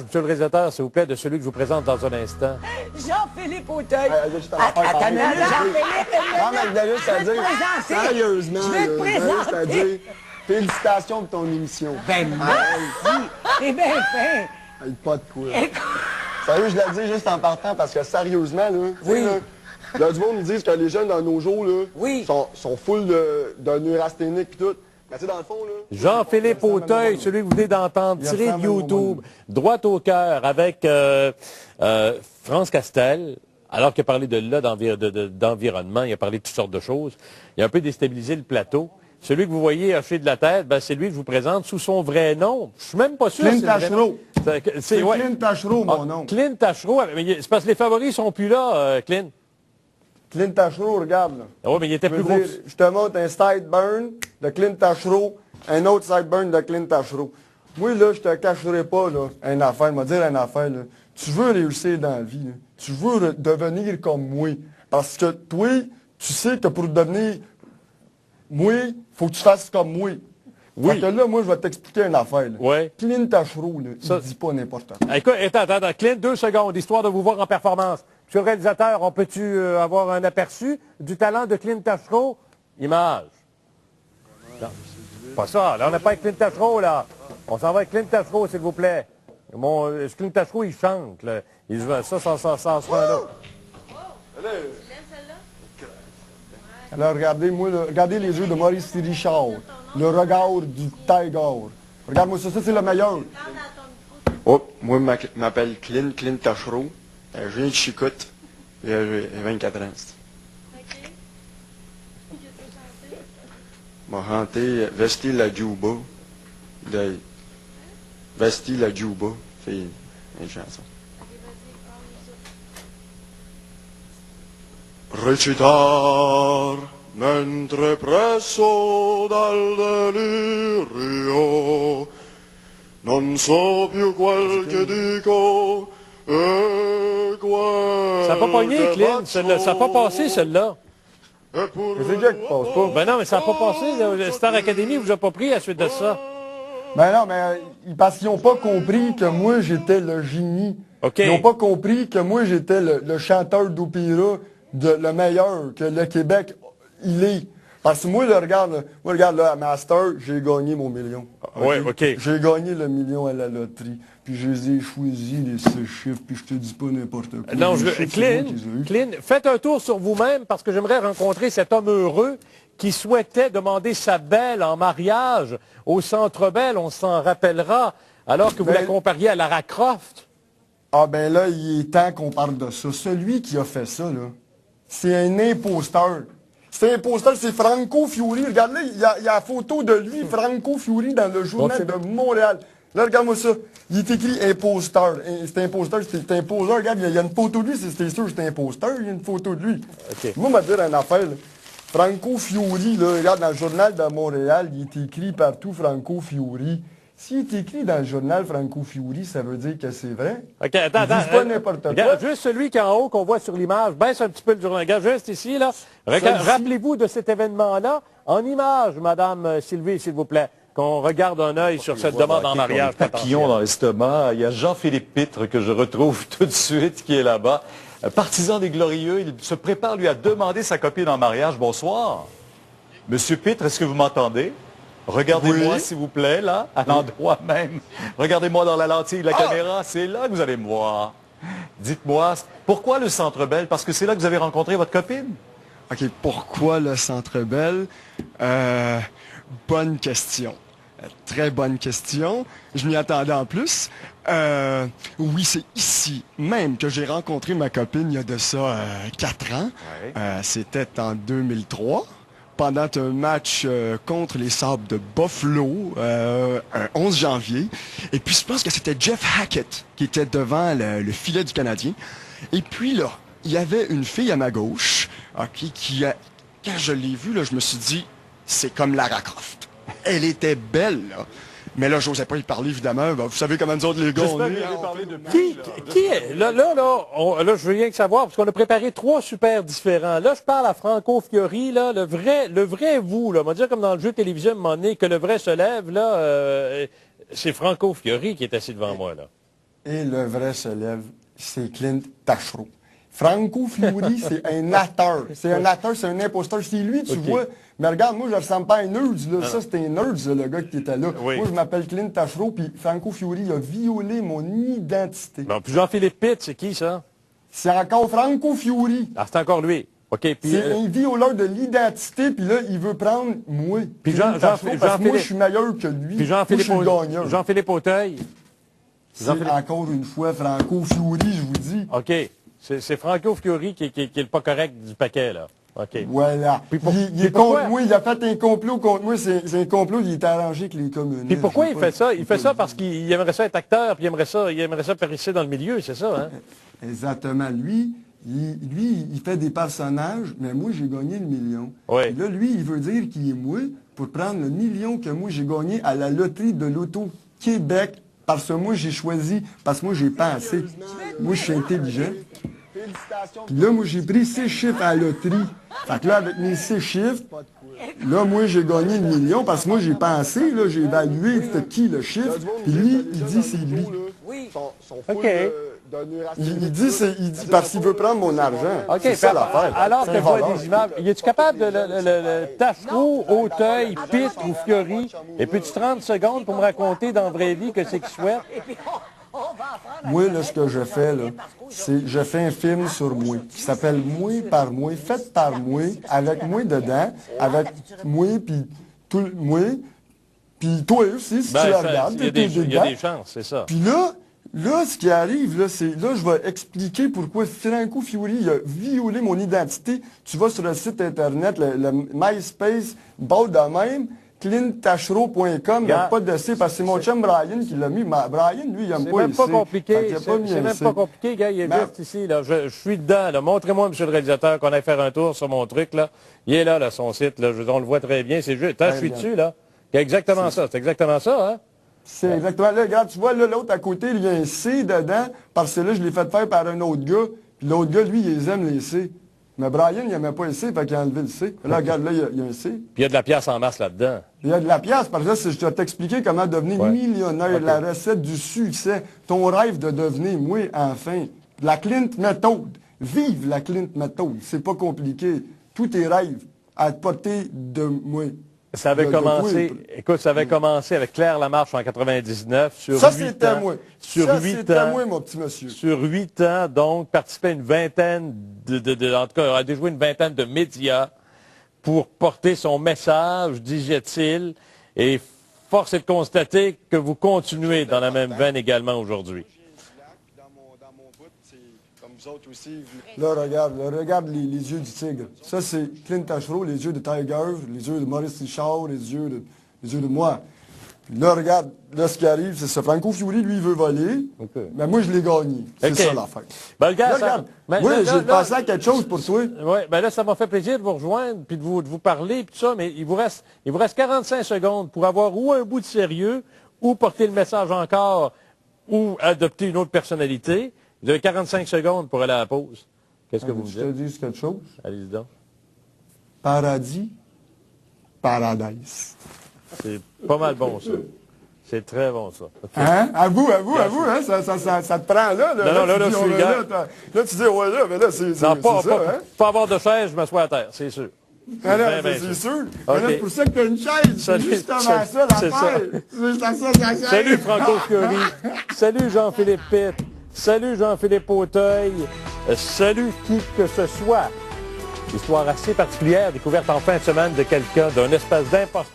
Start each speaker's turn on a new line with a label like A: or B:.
A: monsieur le réalisateur, s'il vous plaît, de celui que je vous présente dans un instant.
B: Jean-Philippe Auteuil.
C: Attends,
B: Jean-Philippe,
C: non, mais David, c'est-à-dire, sérieusement,
B: Je vais te
C: là,
B: présenter.
C: c'est-à-dire, félicitations pour ton émission.
B: Ben, merci. C'est bien fait.
C: Hey, pas de quoi. Sérieux, je l'ai dit juste en partant parce que sérieusement, là,
B: Oui.
C: il y a du monde qui disent que les jeunes dans nos jours, là,
B: Oui.
C: sont full de neurasthénique et tout. Mais tu sais, dans le fond, là...
A: Jean-Philippe Auteuil, celui que vous venez d'entendre, tiré de YouTube, droit au cœur, avec France Castel, alors qu'il a parlé d'environnement, il a parlé de toutes sortes de choses. Il a un peu déstabilisé le plateau. Celui que vous voyez hocher de la tête, ben, c'est lui que je vous présente sous son vrai nom. Je suis même pas sûr.
C: Clint Tachereau.
A: C'est
C: Clint Tachereau, mon nom.
A: Clint Tachereau. Mais c'est parce que les favoris sont plus là, Clint.
C: Clint Tachereau, regarde, là.
A: Ah oui, mais il était
C: Je
A: plus
C: veux
A: gros.
C: dire, je te montre un sideburn de Clint Tachereau, un autre sideburn de Clint Tachereau. Moi, là, je te cacherai pas, là, une affaire, je vais dire une affaire, là. Tu veux réussir dans la vie, là. Tu veux devenir comme moi. Parce que toi, tu sais que pour devenir moi, faut que tu fasses comme moi.
A: Oui.
C: Fait que là, moi, je vais t'expliquer une affaire, là.
A: Ouais.
C: Clint Tachereau, là,
A: Ça-
C: il dit pas n'importe quoi.
A: Ah, écoute, attends, Clint, 2 secondes, histoire de vous voir en performance. Monsieur le réalisateur, on peut-tu avoir un aperçu du talent de Clint Tachereau? Image. Non, pas ça, là, on n'a pas avec Clint Tachereau, là. On s'en va avec Clint Tachereau, s'il vous plaît. Clint Tachereau, il chante, là. Il se ça sera là.
C: Alors, regardez, moi, là, regardez les yeux de Maurice Richard. Le regard du Tiger. Regarde-moi ça, c'est le meilleur.
D: Oh, moi, je m'appelle Clint Tachereau. Je viens de Chicoute. J'ai 24 ans. Je vais chanter Vesti la Juba. Vesti la Juba. C'est une chanson. Recitar mentre presso dal delirio non so più quel che dico e quel
A: Ça n'a pas pogné, Clint. Ça n'a pas passé, celle-là.
C: C'est Jack qui passe pas.
A: Ben non, mais ça n'a pas passé. Là. Star Academy vous a pas pris à la suite de ça.
C: Ben non, mais parce qu'ils n'ont pas compris que moi, j'étais le génie.
A: OK.
C: Ils n'ont pas compris que moi, j'étais le chanteur d'opéra le meilleur, que le Québec, il est. Parce que moi, là, regarde, là, à Master, j'ai gagné mon million.
A: Ouais, OK.
C: J'ai gagné le million à la loterie. Puis je les ai choisis, ces chiffres, puis je te dis pas n'importe quoi.
A: Non,
C: Les chiffres, c'est moi qui les ai eus.
A: Clint, faites un tour sur vous-même parce que j'aimerais rencontrer cet homme heureux qui souhaitait demander sa belle en mariage au Centre Bell, on s'en rappellera, alors que vous
C: Ben-
A: la compariez à Lara Croft.
C: Ah ben là, il est temps qu'on parle de ça. Celui qui a fait ça, là, c'est un imposteur. C'est un imposteur, c'est Franco Fiori. Regarde là, il y a la photo de lui, Franco Fiori, dans le journal de Montréal. Là, regarde-moi ça. Il est écrit imposteur. C'est imposteur, c'est imposteur. Regarde, il y a une photo de lui, c'est sûr que c'est imposteur. Il y a une photo de lui.
A: OK.
C: Moi, je vais te dire une affaire, là. Franco Fiori, là, regarde, dans le journal de Montréal, il est écrit partout Franco Fiori. S'il est écrit dans le journal Franco Fiori, ça veut dire que c'est vrai.
A: OK, attends.
C: Ils disent pas n'importe quoi.
A: Regarde, juste celui qui est en haut qu'on voit sur l'image. Baisse un petit peu le journal. Regarde, juste ici, là.
C: Celui-ci.
A: Rappelez-vous de cet événement-là. En image, Madame Sylvie, s'il vous plaît. Qu'on regarde un œil sur cette demande en mariage.
E: Papillon dans l'estomac. Il y a Jean-Philippe Pitre que je retrouve tout de suite qui est là-bas. Partisan des Glorieux, il se prépare lui à demander sa copine en mariage. Bonsoir. Monsieur Pitre, est-ce que vous m'entendez? Regardez-moi,
C: Oui.
E: s'il vous plaît, là, à l'endroit même. Regardez-moi dans la lentille de la caméra, c'est là que vous allez me voir. Dites-moi, pourquoi le Centre Bell? Parce que c'est là que vous avez rencontré votre copine.
F: OK, pourquoi le Centre Bell? Bonne question. Très bonne question. Je m'y attendais en plus. Oui, c'est ici même que j'ai rencontré ma copine il y a de ça 4 ans.
E: Ouais.
F: C'était en 2003. Pendant un match contre les Sabres de Buffalo, un 11 janvier. Et puis, je pense que c'était Jeff Hackett qui était devant le filet du Canadien. Et puis là, il y avait une fille à ma gauche, qui quand je l'ai vue, là, je me suis dit, c'est comme Lara Croft. Elle était belle, là. Mais là, j'osais pas y parler, évidemment. Ben, vous savez comment nous autres, les gars, on est.
A: Qui est? Là, je veux rien que savoir, parce qu'on a préparé 3 super différents. Là, je parle à Franco Fiori, là, le vrai vous, là. On va dire comme dans le jeu télévision, à un moment donné, que le vrai se lève, là, c'est Franco Fiori qui est assis devant moi, là.
C: Et le vrai se lève, c'est Clint Tachereau. Franco Fiori, c'est un acteur. C'est un acteur, c'est un imposteur. C'est lui, tu vois. Mais regarde, moi, je ressemble pas à un nerd. Là. Ça, c'était un nerd, le gars qui était là.
A: Oui.
C: Moi, je m'appelle Clint Tachereau, puis Franco Fiori a violé mon identité.
A: Bon, puis Jean-Philippe Pitt, c'est qui, ça?
C: C'est encore Franco Fiori.
A: Ah, c'est encore lui. OK, puis...
C: C'est un violeur de l'identité, puis là, il veut prendre moi.
A: Puis
C: Clint Tachereau, parce que moi, je suis meilleur que lui.
A: Puis
C: Moi, je suis le gagnant.
A: Jean-Philippe Auteuil.
C: C'est encore une fois Franco Fiori, je vous dis.
A: OK. C'est Franco Fiori qui est le pas correct du paquet, là. OK.
C: Voilà.
A: Puis
C: Il est contre moi, il a fait un complot contre moi. C'est un complot, il est arrangé avec les communistes.
A: Puis pourquoi il fait ça? Il fait ça parce qu'il aimerait ça être acteur, puis il aimerait ça périsser dans le milieu, c'est ça, hein?
C: Exactement. Lui, il fait des personnages, mais moi, j'ai gagné le million.
A: Oui.
C: Et là, lui, il veut dire qu'il est moi pour prendre le million que moi, j'ai gagné à la loterie de l'Auto-Québec. Parce que moi, j'ai choisi, parce que moi, j'ai pensé. Moi, je suis intelligent. Puis là, moi, j'ai pris 6 chiffres à la loterie. Fait que là, avec mes 6 chiffres, là, moi, j'ai gagné le million parce que moi, j'ai pensé, là, j'ai évalué c'était qui le chiffre. Puis lui, il dit c'est lui.
A: OK.
C: Il dit parce qu'il veut prendre mon argent.
A: OK,
C: C'est ça l'affaire.
A: alors
C: C'est
A: que
C: un
A: je vois
C: voleur.
A: des images, es-tu capable de le Tachereau, Auteuil, Pitt ou Fiori, et puis tu 30 secondes pour me raconter dans la vraie vie que c'est qu'il souhaite?
C: Moi, là, ce que je fais, là, c'est je fais un film sur moi qui s'appelle Moi par moi, fait par moi, avec moi dedans, avec moi, puis tout le moi, puis toi aussi, si tu le regardes,
A: Il y a des chances, c'est ça.
C: Puis là, ce qui arrive, là, c'est, là, je vais expliquer pourquoi Franco Fiori il a violé mon identité. Tu vas sur le site Internet, le MySpace, bas de même, clintachereau.com, il n'y a pas de C, parce que c'est mon chum Brian qui l'a mis. Brian, lui, il n'aime pas le C.
A: C'est même pas compliqué,
C: c'est
A: même pas compliqué, gars, il est juste ici, là. Je suis dedans, là. Montrez-moi, monsieur le réalisateur, qu'on aille faire un tour sur mon truc, là. Il est là, son site, là. On le voit très bien, c'est juste. Je suis dessus, là. Il y a exactement ça. C'est exactement ça, hein?
C: C'est exactement. Là, regarde, tu vois, là, l'autre à côté, il y a un C dedans, parce que là, je l'ai fait faire par un autre gars. Puis l'autre gars, lui, il aime les C. Mais Brian, il n'aimait pas le C, fait qu'il a enlevé le C. Là, regarde, là, il y a un C.
A: Puis il y a de la pièce en masse là-dedans.
C: Il y a de la pièce, parce que là, je vais t'expliquer comment devenir millionnaire, la recette du succès, ton rêve de devenir, moi, enfin. La Clint Method. Vive la Clint Method. C'est pas compliqué. Tous tes rêves à portée de moi.
A: Ça avait commencé, écoute, ça avait commencé avec Claire Lamarche en 99 sur 8 ans.
C: Ça, c'était moi.
A: Sur
C: ça,
A: 8
C: c'était
A: ans.
C: moi, mon petit monsieur.
A: Sur 8 ans, donc, participé à une vingtaine en tout cas, a déjoué une vingtaine de médias pour porter son message, disait-il. Et force est de constater que vous continuez dans la même veine également aujourd'hui.
C: Là, regarde les yeux du tigre. Ça, c'est Clint Tachereau, les yeux de Tiger, les yeux de Maurice Richard, les yeux de moi. Puis là, regarde, là, ce qui arrive, c'est ça. Franco Fiori, lui, il veut voler, mais moi, je l'ai gagné. C'est ça, l'affaire.
A: Ben, le gars,
C: là, regarde, moi, j'ai pensé à quelque chose pour toi.
A: Oui, ben là, ça m'a fait plaisir de vous rejoindre, puis de vous parler, puis tout ça, mais il vous reste 45 secondes pour avoir ou un bout de sérieux, ou porter le message encore, ou adopter une autre personnalité. Vous avez 45 secondes pour aller à la pause. Qu'est-ce que vous me dites?
C: Je te dis quelque chose.
A: Allez-y donc.
C: Paradis, paradise.
A: C'est pas mal bon, ça. C'est très bon, ça.
C: Hein? À vous, hein? Ça te prend là.
A: Non, là, je suis gars.
C: Là, tu dis, ouais, là, mais là, c'est ça, hein?
A: Pas avoir de chaise, je m'assois à terre, c'est sûr.
C: Ah non, c'est sûr. Mais là, c'est pour ça que tu as une chaise. C'est
A: Salut,
C: justement ça, l'affaire. C'est ça.
A: Salut, Franco Fiori. Salut, Jean-Philippe Pitt. Salut, Jean-Philippe Auteuil. Salut, qui que ce soit. Histoire assez particulière, découverte en fin de semaine de quelqu'un, d'un espèce d'imposteur.